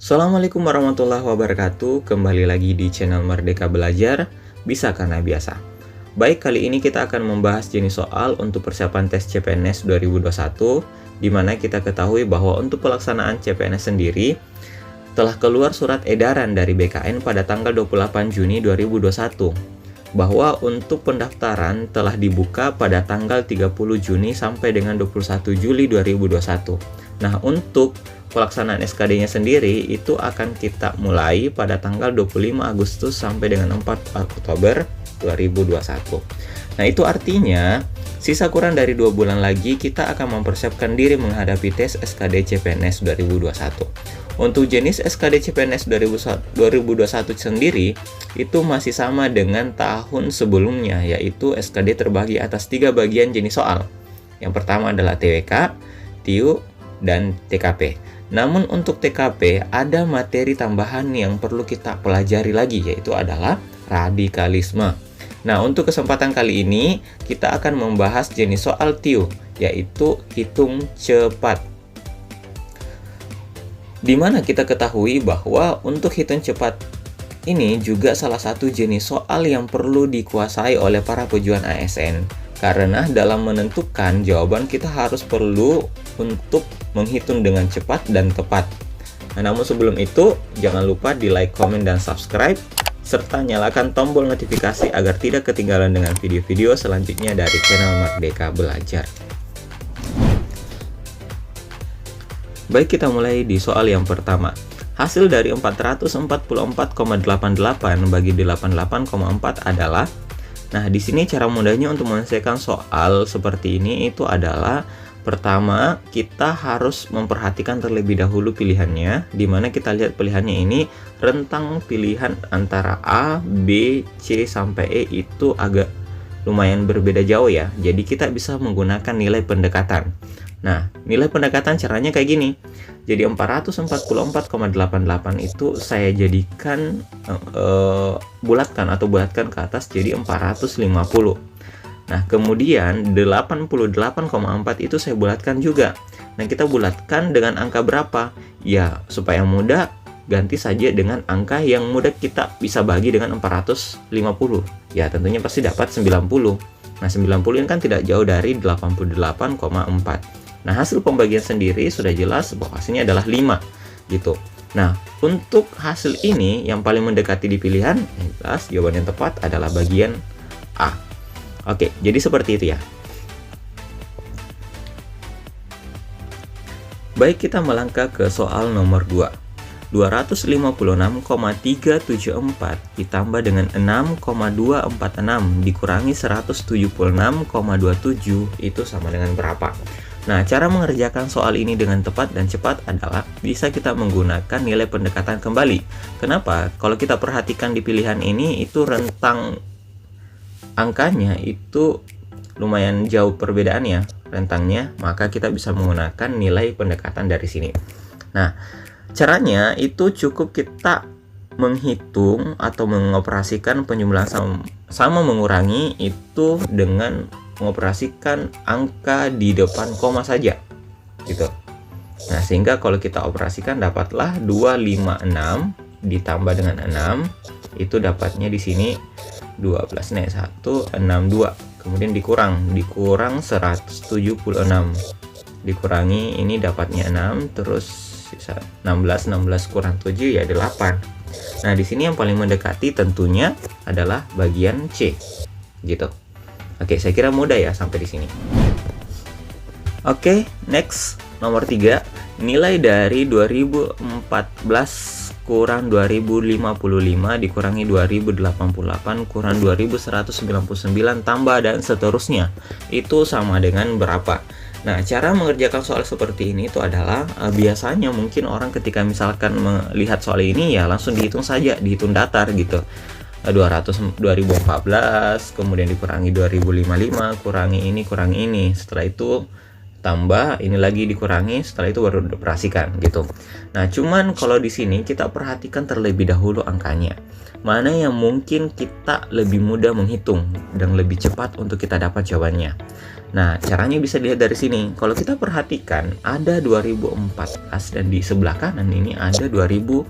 Assalamualaikum warahmatullahi wabarakatuh. Kembali lagi di channel Merdeka Belajar, bisa karena biasa. Baik, kali ini kita akan membahas jenis soal untuk persiapan tes CPNS 2021, di mana kita ketahui bahwa untuk pelaksanaan CPNS sendiri telah keluar surat edaran dari BKN pada tanggal 28 Juni 2021 bahwa untuk pendaftaran telah dibuka pada tanggal 30 Juni sampai dengan 21 Juli 2021. Nah, untuk pelaksanaan SKD-nya sendiri itu akan kita mulai pada tanggal 25 Agustus sampai dengan 4 Oktober 2021. Nah, itu artinya sisa kurang dari 2 bulan lagi kita akan mempersiapkan diri menghadapi tes SKD CPNS 2021. Untuk jenis SKD CPNS 2021 sendiri itu masih sama dengan tahun sebelumnya, yaitu SKD terbagi atas 3 bagian jenis soal. Yang pertama adalah TWK, TIU, dan TKP. Namun untuk TKP ada materi tambahan yang perlu kita pelajari lagi, yaitu adalah radikalisme. Nah, untuk kesempatan kali ini kita akan membahas jenis soal TIU, yaitu hitung cepat. Dimana kita ketahui bahwa untuk hitung cepat ini juga salah satu jenis soal yang perlu dikuasai oleh para pejuang ASN. Karena dalam menentukan jawaban kita harus perlu untuk menghitung dengan cepat dan tepat. Nah, namun sebelum itu, jangan lupa di like, komen, dan subscribe, serta nyalakan tombol notifikasi agar tidak ketinggalan dengan video-video selanjutnya dari channel Merdeka Belajar. Baik, kita mulai di soal yang pertama. Hasil dari 444,88 bagi 88,4 adalah. Nah, di sini cara mudahnya untuk menyelesaikan soal seperti ini itu adalah pertama, kita harus memperhatikan terlebih dahulu pilihannya, di mana kita lihat pilihannya ini rentang pilihan antara A, B, C sampai E itu agak lumayan berbeda jauh ya. Jadi kita bisa menggunakan nilai pendekatan. Nah, nilai pendekatan caranya kayak gini. Jadi 444,88 itu saya jadikan bulatkan ke atas jadi 450. Nah, kemudian 88,4 itu saya bulatkan juga. Nah, kita bulatkan dengan angka berapa? Ya, supaya mudah ganti saja dengan angka yang mudah kita bisa bagi dengan 450. Ya, tentunya pasti dapat 90. Nah, 90 ini kan tidak jauh dari 88,4. Nah, hasil pembagian sendiri sudah jelas bahwa hasilnya adalah 5 gitu. Nah, untuk hasil ini yang paling mendekati di pilihan, yang jelas jawaban yang tepat adalah bagian A. Oke, jadi seperti itu ya. Baik, kita melangkah ke soal nomor 2. 256,374 ditambah dengan 6,246 dikurangi 176,27 itu sama dengan berapa? Nah, cara mengerjakan soal ini dengan tepat dan cepat adalah bisa kita menggunakan nilai pendekatan kembali. Kenapa? Kalau kita perhatikan di pilihan ini itu rentang angkanya itu lumayan jauh perbedaannya rentangnya, maka kita bisa menggunakan nilai pendekatan dari sini. Nah, caranya itu cukup kita menghitung atau mengoperasikan penjumlahan sama mengurangi itu dengan mengoperasikan angka di depan koma saja gitu. Nah, sehingga kalau kita operasikan dapatlah 256 ditambah dengan 6 itu dapatnya di sini 12 naik 1 62, kemudian dikurang 176 dikurangi ini dapatnya 6, terus sisa 16 kurang 7 ya 8. Nah, di sini yang paling mendekati tentunya adalah bagian C gitu. Oke, saya kira mudah ya sampai di sini. Oke, next nomor 3. Nilai dari 2014 kurang 2055 dikurangi 2088 kurang 2199 tambah dan seterusnya. Itu sama dengan berapa? Nah, cara mengerjakan soal seperti ini itu adalah biasanya mungkin orang ketika misalkan melihat soal ini ya langsung dihitung saja, dihitung datar gitu. 2014 kemudian dikurangi 2055 kurangi ini. Setelah itu tambah, ini lagi dikurangi, setelah itu baru dioperasikan gitu. Nah, cuman kalau di sini kita perhatikan terlebih dahulu angkanya. Mana yang mungkin kita lebih mudah menghitung dan lebih cepat untuk kita dapat jawabannya. Nah, caranya bisa dilihat dari sini. Kalau kita perhatikan ada 2014 dan di sebelah kanan ini ada 2015.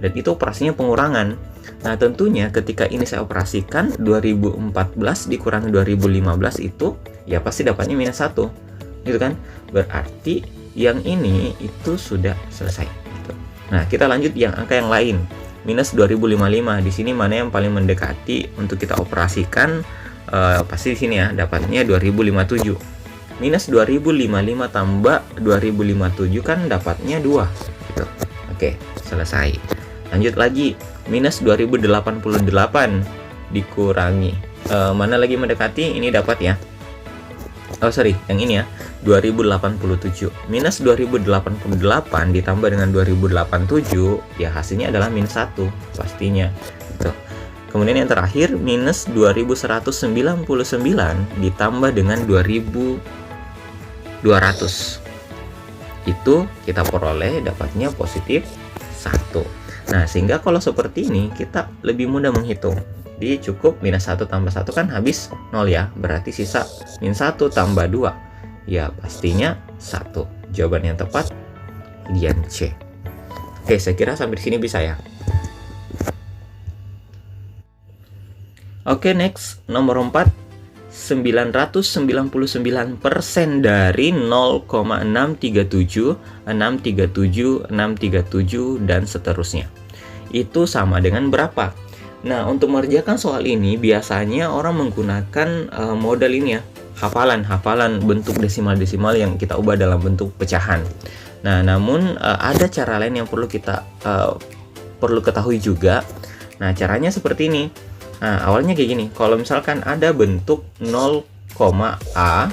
Dan itu operasinya pengurangan. Nah, tentunya ketika ini saya operasikan 2014 dikurangi 2015 itu ya pasti dapatnya minus 1. Gitu kan? Berarti yang ini itu sudah selesai gitu. Nah, kita lanjut yang angka yang lain. Minus 2055. Di sini mana yang paling mendekati untuk kita operasikan? Pasti di sini ya, dapatnya 2057. Minus 2055 tambah 2057 kan dapatnya 2 gitu. Oke, selesai. Lanjut lagi, minus 2088 dikurangi mana lagi mendekati, ini dapat ya. Oh sorry, yang ini ya, 2087. Minus 2088 ditambah dengan 2087 ya hasilnya adalah minus 1 pastinya gitu. Kemudian yang terakhir minus 2199 ditambah dengan 2200. Itu kita peroleh dapatnya positif 1. Nah, sehingga kalau seperti ini kita lebih mudah menghitung. Jadi cukup minus 1 tambah 1 kan habis 0 ya. Berarti sisa minus 1 tambah 2. Ya, pastinya 1. Jawaban yang tepat bagian C. Oke, saya kira sampai di sini bisa ya. Oke, next. Nomor 4. 999% dari 0,637, 637, 637, dan seterusnya. Itu sama dengan berapa? Nah, untuk mengerjakan soal ini biasanya orang menggunakan model ini ya, hafalan bentuk desimal-desimal yang kita ubah dalam bentuk pecahan. Nah, namun ada cara lain yang perlu kita perlu ketahui juga. Nah, caranya seperti ini. Nah, awalnya kayak gini. Kalau misalkan ada bentuk 0, A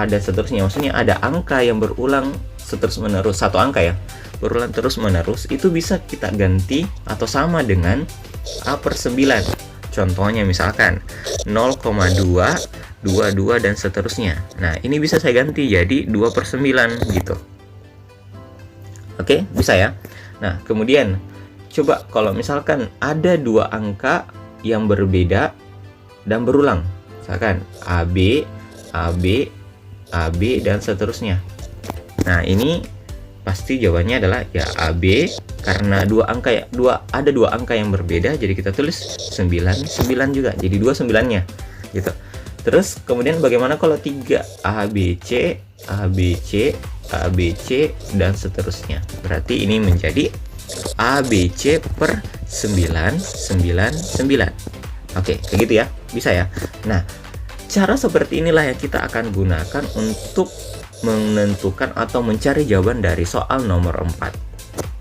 dan seterusnya, maksudnya ada angka yang berulang terus-menerus, satu angka ya, berulang terus-menerus, itu bisa kita ganti atau sama dengan A/9. Contohnya misalkan 0,2, 22 dan seterusnya. Nah, ini bisa saya ganti jadi 2/9 gitu. Oke, bisa ya. Nah, kemudian coba kalau misalkan ada dua angka yang berbeda dan berulang, misalkan AB, AB, AB dan seterusnya. Nah, ini pasti jawabannya adalah ya AB, karena ada dua angka yang berbeda, jadi kita tulis 9 juga, jadi 29-nya gitu. Terus kemudian bagaimana kalau 3 ABC, ABC, ABC dan seterusnya? Berarti ini menjadi ABC per 999. Oke, kayak gitu ya, bisa ya. Nah, cara seperti inilah yang kita akan gunakan untuk menentukan atau mencari jawaban dari soal nomor 4.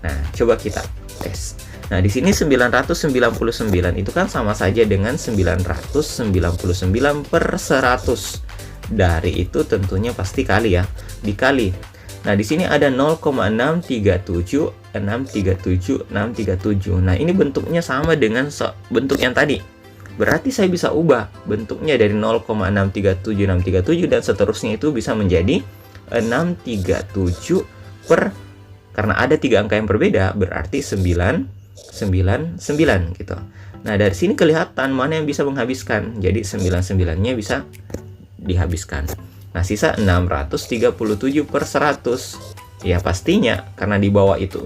Nah, coba kita tes. Nah, di sini 999 itu kan sama saja dengan 999 per 100. Dari itu tentunya pasti kali ya, dikali. Nah, di sini ada 0,637, 637, 637. Nah, ini bentuknya sama dengan bentuk yang tadi. Berarti saya bisa ubah bentuknya dari 0,637, 637 dan seterusnya itu bisa menjadi 637 per, karena ada 3 angka yang berbeda, berarti 999 gitu. Nah, dari sini kelihatan mana yang bisa menghabiskan. Jadi 99-nya bisa dihabiskan. Nah, sisa 637 per 100. Ya, pastinya karena di bawah itu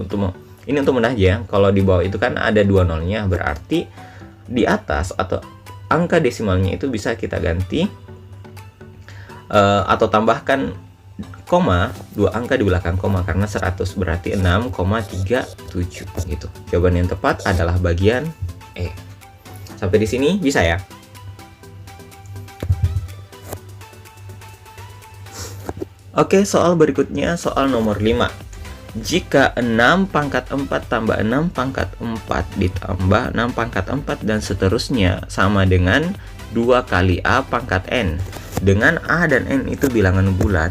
ini untuk mudah aja. Kalau di bawah itu kan ada 2 nolnya, berarti di atas atau angka desimalnya itu bisa kita ganti atau tambahkan koma, 2 angka di belakang koma, karena 100 berarti 6,37 gitu. Jawaban yang tepat adalah bagian E. Sampai di sini bisa ya? Oke, soal berikutnya soal nomor 5. Jika 6 pangkat 4 tambah 6 pangkat 4 ditambah 6 pangkat 4 dan seterusnya sama dengan 2 kali A pangkat N. Dengan A dan N itu bilangan bulat,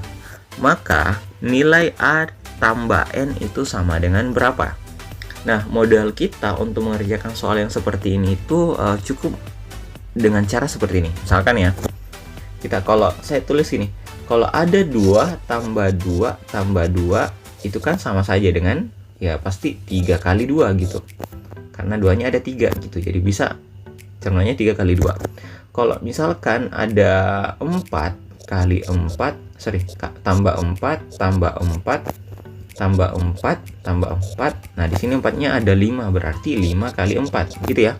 maka nilai A tambah N itu sama dengan berapa? Nah, modal kita untuk mengerjakan soal yang seperti ini itu cukup dengan cara seperti ini. Misalkan ya, kalau saya tulis ini, Kalau ada 2 tambah 2 tambah 2 itu kan sama saja dengan ya pasti 3 kali 2 gitu. Karena 2-nya ada 3 gitu. Jadi bisa contohnya 3 kali 2. Kalau misalkan ada 4 kali 4, tambah 4 tambah 4 tambah 4 tambah 4. Nah, di sini 4-nya ada 5, berarti 5 kali 4 gitu ya.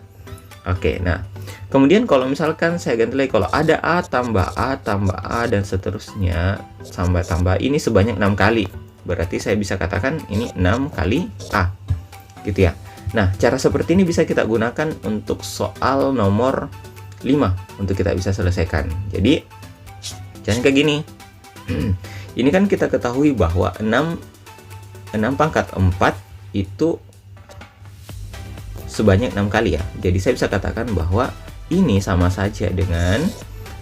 Oke, nah kemudian kalau misalkan saya ganti lagi, kalau ada A tambah A tambah A dan seterusnya tambah ini sebanyak 6 kali, berarti saya bisa katakan ini 6 kali A gitu ya. Nah, cara seperti ini bisa kita gunakan untuk soal nomor 5 untuk kita bisa selesaikan. Jadi jangan kayak gini. Ini kan kita ketahui bahwa 6 pangkat 4 itu sebanyak 6 kali ya. Jadi saya bisa katakan bahwa ini sama saja dengan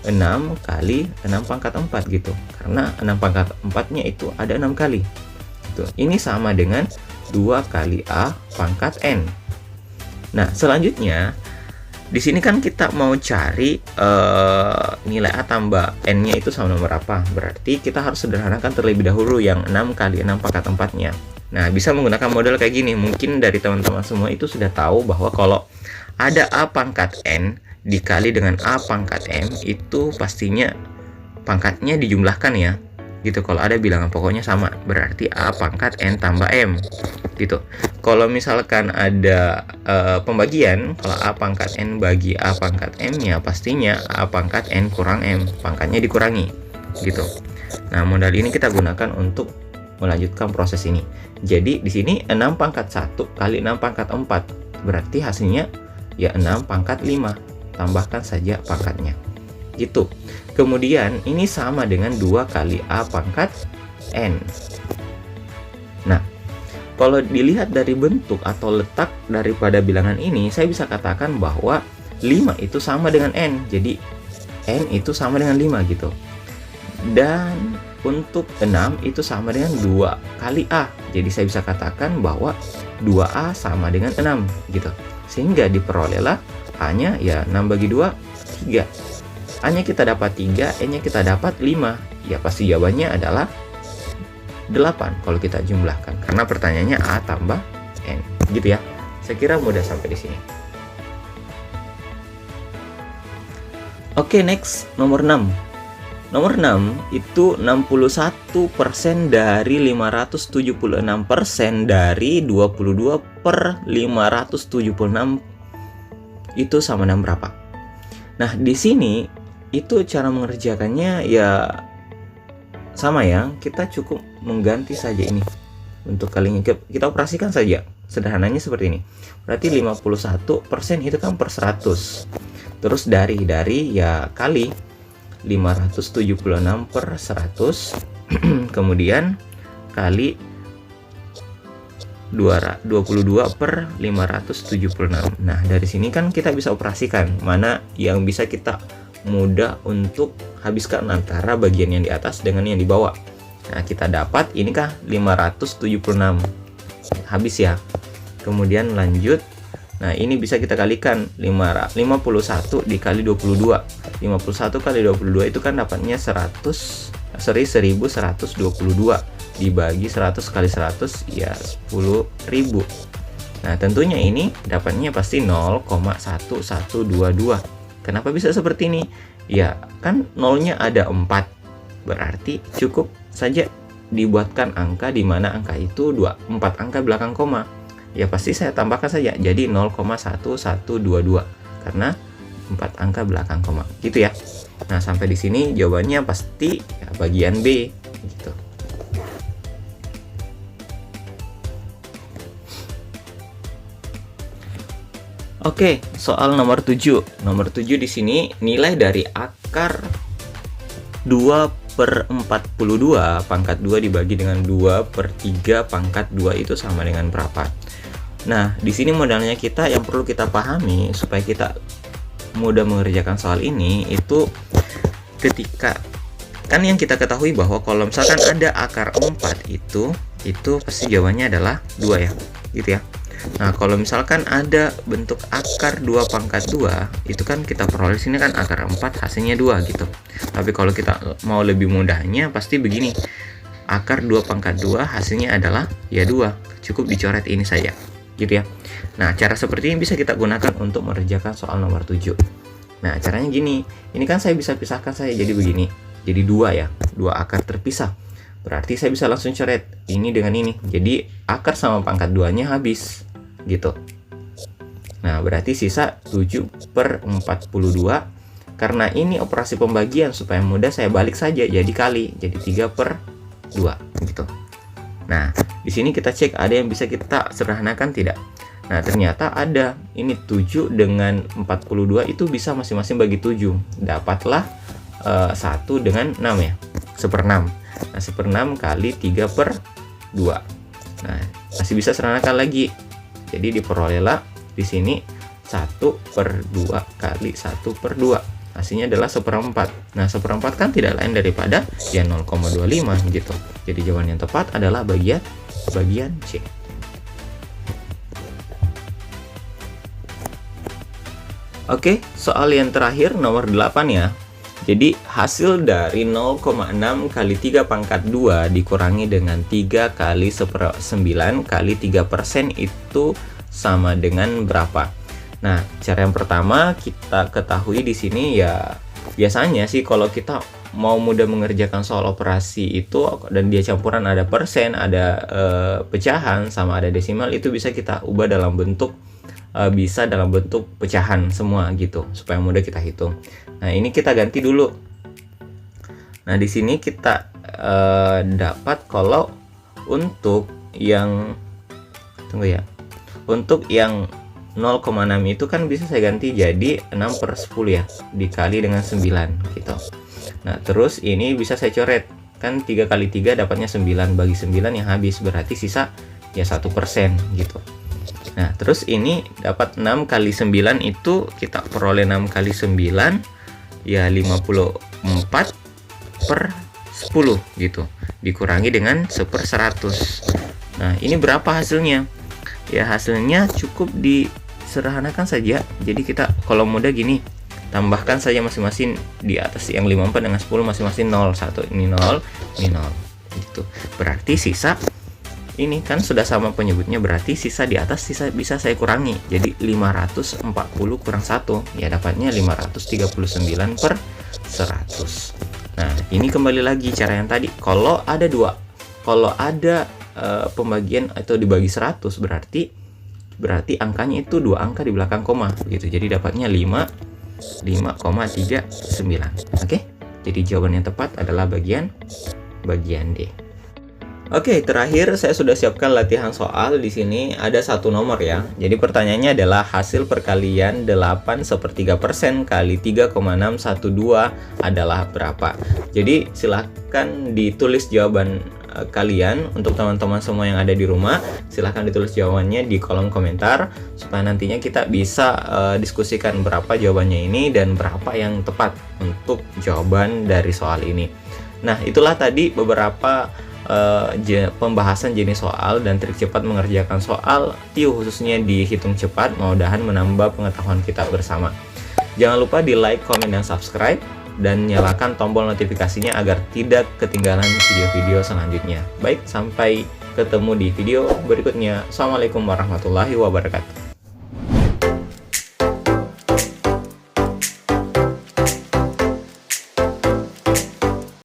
6 kali 6 pangkat 4 gitu. Karena 6 pangkat 4-nya itu ada 6 kali. Gitu. Ini sama dengan 2 kali A pangkat N. Nah, selanjutnya di sini kan kita mau cari nilai A tambah N-nya itu sama nomor apa. Berarti kita harus sederhanakan terlebih dahulu yang 6 kali 6 pangkat 4-nya. Nah, bisa menggunakan model kayak gini. Mungkin dari teman-teman semua itu sudah tahu bahwa kalau ada A pangkat N dikali dengan A pangkat M, itu pastinya pangkatnya dijumlahkan ya. Gitu, kalau ada bilangan pokoknya sama, berarti A pangkat N tambah M gitu. Kalau misalkan ada pembagian, kalau A pangkat N bagi A pangkat M nya, pastinya A pangkat N kurang M, pangkatnya dikurangi gitu. Nah, modal ini kita gunakan untuk melanjutkan proses ini. Jadi di sini 6 pangkat 1 kali 6 pangkat 4, berarti hasilnya ya 6 pangkat 5, tambahkan saja pangkatnya gitu. Kemudian ini sama dengan 2 kali A pangkat N. Nah, kalau dilihat dari bentuk atau letak daripada bilangan ini, saya bisa katakan bahwa 5 itu sama dengan N. Jadi N itu sama dengan 5 gitu. Dan untuk 6 itu sama dengan 2 kali A. Jadi saya bisa katakan bahwa 2A sama dengan 6 gitu. Sehingga diperolehlah A-nya ya 6 bagi 2, 3. A-nya kita dapat 3, N-nya kita dapat 5. Ya pasti jawabannya adalah 8 kalau kita jumlahkan. Karena pertanyaannya A tambah N. Gitu ya. Saya kira mudah sampai di sini. Oke, next nomor 6. Nomor 6 itu 61% dari 576% dari 22/576 itu sama dengan berapa? Nah, di sini itu cara mengerjakannya ya sama ya, kita cukup mengganti saja ini untuk kalinya, kita operasikan saja sederhananya seperti ini. Berarti 51% itu kan per 100, terus dari ya kali 576 per 100 kemudian kali 22 per 576. Nah, dari sini kan kita bisa operasikan mana yang bisa kita mudah untuk habiskan antara bagian yang di atas dengan yang di bawah. Nah, kita dapat ini kah 576 habis ya. Kemudian lanjut. Nah, ini bisa kita kalikan 51 dikali 22. 51 kali 22 itu kan dapatnya 1122 dibagi 100 kali 100 ya 10.000. Nah, tentunya ini dapatnya pasti 0,1122. Kenapa bisa seperti ini? Ya, kan nolnya ada 4. Berarti cukup saja dibuatkan angka di mana angka itu 4 angka belakang koma. Ya pasti saya tambahkan saja jadi 0,1122 karena 4 angka belakang koma. Gitu ya. Nah, sampai di sini jawabannya pasti ya bagian B gitu. Oke, soal nomor 7. Nomor 7 di sini nilai dari akar 2/42 pangkat 2 dibagi dengan 2/3 pangkat 2 itu sama dengan berapa? Nah, di sini modalnya kita yang perlu kita pahami supaya kita mudah mengerjakan soal ini itu ketika kan yang kita ketahui bahwa kalau misalkan ada akar 4 itu pasti jawabannya adalah 2 ya. Gitu ya. Nah, kalau misalkan ada bentuk akar 2 pangkat 2, itu kan kita peroleh sini kan akar 4 hasilnya 2 gitu. Tapi kalau kita mau lebih mudahnya pasti begini. Akar 2 pangkat 2 hasilnya adalah ya 2. Cukup dicoret ini saja. Gitu ya. Nah, cara seperti ini bisa kita gunakan untuk mengerjakan soal nomor 7. Nah, caranya gini. Ini kan saya bisa pisahkan saya jadi begini. Jadi 2 ya. 2 akar terpisah. Berarti saya bisa langsung coret ini dengan ini. Jadi akar sama pangkat 2-nya habis. Gitu. Nah, berarti sisa 7/42. Karena ini operasi pembagian, supaya mudah saya balik saja jadi kali. Jadi 3/2 gitu. Nah, di sini kita cek ada yang bisa kita sederhanakan tidak. Nah, ternyata ada. Ini 7 dengan 42 itu bisa masing-masing bagi 7. Dapatlah 1 dengan 6 ya. 1/6. Nah, 1/6 kali 3/2. Nah, masih bisa sederhanakan lagi. Jadi diperolehlah di sini 1/2 kali 1/2. Hasilnya adalah 1/4. Nah, 1/4 kan tidak lain daripada ya 0,25 gitu. Jadi jawaban yang tepat adalah bagian C. Oke, soal yang terakhir nomor 8 ya. Jadi hasil dari 0,6 kali 3 pangkat 2 dikurangi dengan 3 kali 1/9 kali 3% itu sama dengan berapa? Nah, cara yang pertama kita ketahui di sini ya, biasanya sih kalau kita mau mudah mengerjakan soal operasi itu dan dia campuran ada persen, ada pecahan sama ada desimal, itu bisa kita ubah dalam bentuk pecahan semua gitu supaya mudah kita hitung. Nah, ini kita ganti dulu. Nah, di sini kita dapat kalau untuk yang untuk yang 0,6 itu kan bisa saya ganti jadi 6/10 ya, dikali dengan 9 gitu. Nah, terus ini bisa saya coret. Kan 3 kali 3 dapatnya 9, bagi 9 yang habis, berarti sisa ya 1% gitu. Nah, terus ini dapat 6 kali 9 itu kita peroleh 6 kali 9 ya 54/10 gitu. Dikurangi dengan 1/100. Nah, ini berapa hasilnya? Ya, hasilnya cukup disederhanakan saja. Jadi kita kalau mudah gini, tambahkan saja masing-masing di atas yang 54 dengan 10 masing-masing 0, 1 ini 0, ini 0 gitu. Berarti sisa ini kan sudah sama penyebutnya, berarti sisa di atas bisa saya kurangi. Jadi 540 kurang 1 ya dapatnya 539/100. Nah, ini kembali lagi cara yang tadi. Kalau ada pembagian atau dibagi 100 berarti angkanya itu 2 angka di belakang koma gitu. Jadi dapatnya 5,39. Oke. Jadi jawaban yang tepat adalah bagian D. Oke, terakhir saya sudah siapkan latihan soal. Di sini ada satu nomor ya. Jadi pertanyaannya adalah hasil perkalian 8/3% kali 3,612 adalah berapa? Jadi silahkan ditulis jawaban kalian. Untuk teman-teman semua yang ada di rumah, silahkan ditulis jawabannya di kolom komentar supaya nantinya kita bisa diskusikan berapa jawabannya ini dan berapa yang tepat untuk jawaban dari soal ini. Nah, itulah tadi beberapa pembahasan jenis soal dan trik cepat mengerjakan soal TIU khususnya di hitung cepat. Mudah-mudahan menambah pengetahuan kita bersama. Jangan lupa di like, komen, dan subscribe dan nyalakan tombol notifikasinya agar tidak ketinggalan video-video selanjutnya. Baik, sampai ketemu di video berikutnya. Assalamualaikum warahmatullahi wabarakatuh.